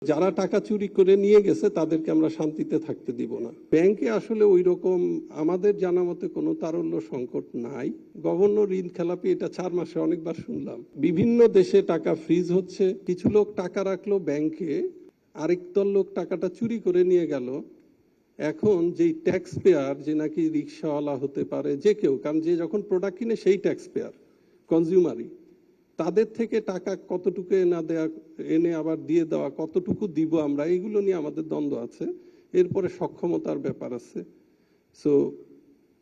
যারা টাকা চুরি করে নিয়ে গেছে তাদেরকে আমরা শান্তিতে থাকতে দিব না। ব্যাংকে আসলে ওই রকম আমাদের জানা মতে কোনো তারল্য সংকট নাই। গভর্নর ঋণ খেলাপি এটা 4 মাসে অনেকবার শুনলাম। বিভিন্ন দেশে টাকা ফ্রিজ হচ্ছে, কিছু লোক টাকা রাখলো ব্যাংকে, আরেক দল লোক টাকাটা চুরি করে নিয়ে গেল। এখন যেই ট্যাক্স পেয়ার, যে নাকি রিক্সাওয়ালা হতে পারে, যে কেউ, কারণ যে যখন প্রোডাক্ট কিনে সেই ট্যাক্স পেয়ার, কনজিউমারই, তাদের থেকে টাকা কতটুকু এনে আবার দিয়ে দেওয়া, কতটুকু দিব আমরা, এইগুলো নিয়ে আমাদের দ্বন্দ্ব আছে। এরপরে সক্ষমতার ব্যাপার আছে। সো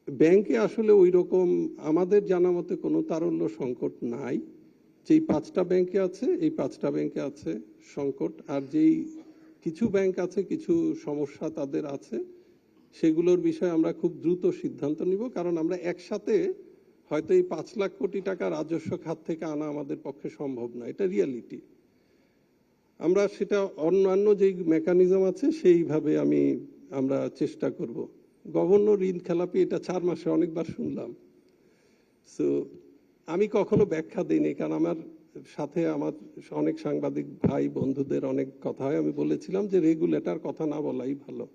ব্যাংকে আসলে ওই রকম আমাদের জানা মতে কোনো তারল্য সংকট নাই। যেই 5টা ব্যাংকে আছে, এই 5টা ব্যাংকে আছে সংকট। আর যেই কিছু ব্যাংক আছে, কিছু সমস্যা তাদের আছে, সেগুলোর বিষয়ে আমরা খুব দ্রুত সিদ্ধান্ত নিব। কারণ আমরা একসাথে হয়তো এই 5 লাখ কোটি টাকা রাজস্ব খাত থেকে আনা আমাদের পক্ষে সম্ভব না, এটা রিয়ালিটি। আমরা সেটা অন্যান্য যে মেকানিজম আছে সেইভাবে আমরা চেষ্টা করব। গভর্নর ঋণ খেলাপি এটা 4 মাসে অনেকবার শুনলাম। সো আমি কখনো ব্যাখ্যা দিইনি, কারণ আমার সাথে আমার অনেক সাংবাদিক ভাই বন্ধুদের অনেক কথা হয়। আমি বলেছিলাম যে রেগুলেটর কথা না বলাই ভালো।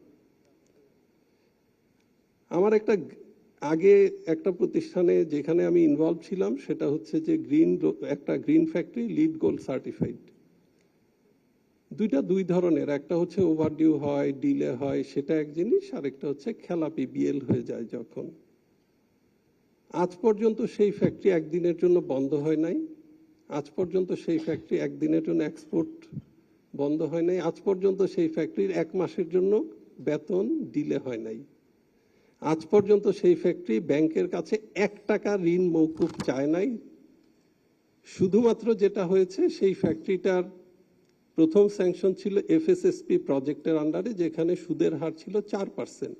আমার আগে একটা প্রতিষ্ঠানে যেখানে আমি ইনভলভ ছিলাম, সেটা হচ্ছে যে একটা green factory, lead gold certified. দুই ধরনের, একটা হচ্ছে ওভারডিউ হয়, ডিলে হয়, সেটা এক জিনিস, আর একটা হচ্ছে খেলাপি, বিএল হয়ে যায় যখন। আজ পর্যন্ত সেই ফ্যাক্টরি একদিনের জন্য বন্ধ হয় নাই। আজ পর্যন্ত সেই ফ্যাক্টরি একদিনের জন্য এক্সপোর্ট বন্ধ হয় নাই। আজ পর্যন্ত সেই ফ্যাক্টরির 1 মাসের জন্য বেতন ডিলে হয় নাই। আজ পর্যন্ত সেই ফ্যাক্টরি ব্যাংকের কাছে 1 টাকা ঋণ মৌকুফ চায় নাই। শুধুমাত্র যেটা হয়েছে, সেই ফ্যাক্টরিটার প্রথম স্যাংশন ছিল এফএসএসপি প্রজেক্টের আন্ডারে, যেখানে সুদের হার ছিল 4%।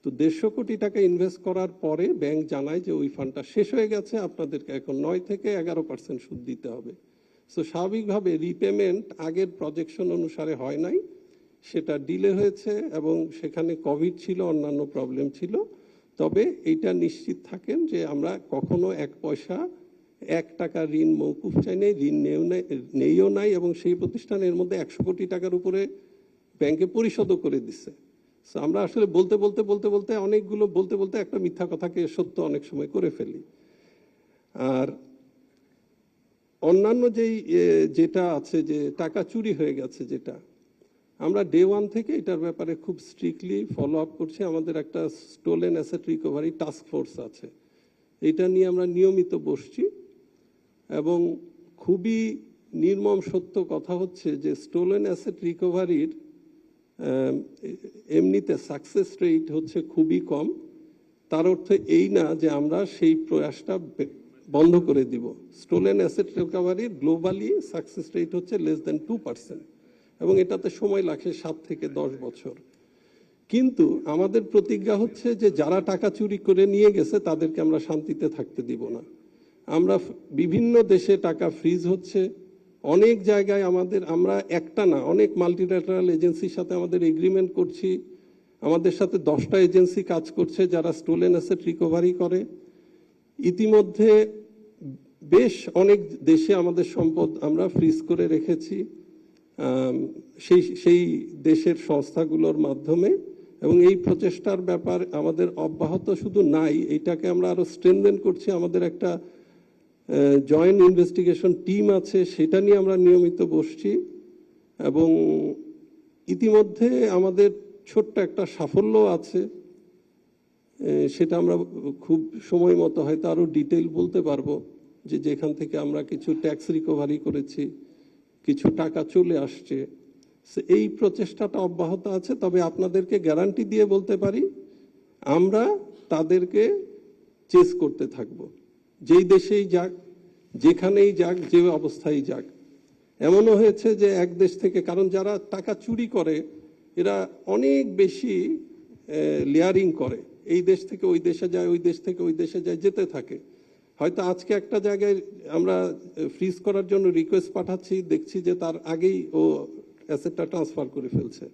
তো 150 কোটি টাকা ইনভেস্ট করার পরে ব্যাংক জানায় যে ওই ফান্ডটা শেষ হয়ে গেছে, আপনাদেরকে এখন 9 থেকে 11% সুদ দিতে হবে। সো স্বাভাবিকভাবে রিপেমেন্ট আগের প্রজেকশন অনুসারে হয় নাই, সেটা ডিলে হয়েছে, এবং সেখানে কোভিড ছিল, অন্যান্য প্রবলেম ছিল। তবে এইটা নিশ্চিত থাকেন যে আমরা কখনো 1 পয়সা 1 টাকা ঋণ মৌকুফ চাই নাই, ঋণ নেইও নাই, এবং সেই প্রতিষ্ঠানের মধ্যে 100 কোটি টাকার উপরে ব্যাংকে পরিশোধও করে দিচ্ছে। সো আমরা আসলে বলতে অনেকগুলো বলতে একটা মিথ্যা কথাকে সত্য অনেক সময় করে ফেলি। আর অন্যান্য যেটা আছে, যে টাকা চুরি হয়ে গেছে, যেটা আমরা ডে 1 থেকে এটার ব্যাপারে খুব স্ট্রিক্টলি ফলো আপ করছি। আমাদের একটা stolen asset recovery task force আছে, এটা নিয়ে আমরা নিয়মিত বসছি। এবং খুবই নির্মম সত্য কথা হচ্ছে যে স্টোলেন অ্যাসেট রিকভারির এমনিতে সাকসেস রেট হচ্ছে খুবই কম। তার অর্থ এই না যে আমরা সেই প্রয়াসটা বন্ধ করে দিব। স্টোলেন অ্যাসেট রিকভারির গ্লোবালি সাকসেস রেট হচ্ছে <2%, এবং এটাতে সময় লাগছে 7 থেকে 10 বছর। কিন্তু আমাদের প্রতিজ্ঞা হচ্ছে যে যারা টাকা চুরি করে নিয়ে গেছে তাদেরকে আমরা শান্তিতে থাকতে দিব না। আমরা বিভিন্ন দেশে টাকা ফ্রিজ হচ্ছে, অনেক জায়গায় আমরা একটা না, অনেক মাল্টিল্যাটারাল এজেন্সির সাথে আমাদের এগ্রিমেন্ট করছি। আমাদের সাথে 10টা এজেন্সি কাজ করছে যারা স্টোলেন অ্যাসেট রিকভারি করে। ইতিমধ্যে বেশ অনেক দেশে আমাদের সম্পদ আমরা ফ্রিজ করে রেখেছি সেই দেশের সংস্থাগুলোর মাধ্যমে। এবং এই প্রচেষ্টার ব্যাপার আমাদের অব্যাহত শুধু নাই, এইটাকে আমরা আরো স্ট্রেনথেন করছি। আমাদের একটা জয়েন্ট ইনভেস্টিগেশন টিম আছে, সেটা নিয়ে আমরা নিয়মিত বসছি। এবং ইতিমধ্যে আমাদের ছোট্ট একটা সাফল্য আছে, সেটা আমরা খুব সময় মতো হয়তো আরো ডিটেইল বলতে পারবো, যে যেখান থেকে আমরা কিছু ট্যাক্স রিকভারি করেছি, কিছু টাকা চলে আসছে। এই প্রচেষ্টাটা অব্যাহত আছে। তবে আপনাদেরকে গ্যারান্টি দিয়ে বলতে পারি, আমরা তাদেরকে চেস করতে থাকবো, যেই দেশেই যাক, যেখানেই যাক, যে অবস্থায় যাক। এমনও হয়েছে যে এক দেশ থেকে, কারণ যারা টাকা চুরি করে এরা অনেক বেশি লেয়ারিং করে, এই দেশ থেকে ওই দেশে যায়, ওই দেশ থেকে ওই দেশে যায়, যেতে থাকে। হয়তো আজকে একটা জায়গায় আমরা ফ্রিজ করার জন্য রিকোয়েস্ট পাঠাচ্ছি, দেখছি যে তার আগেই ও অ্যাসেটটা ট্রান্সফার করে ফেলছে।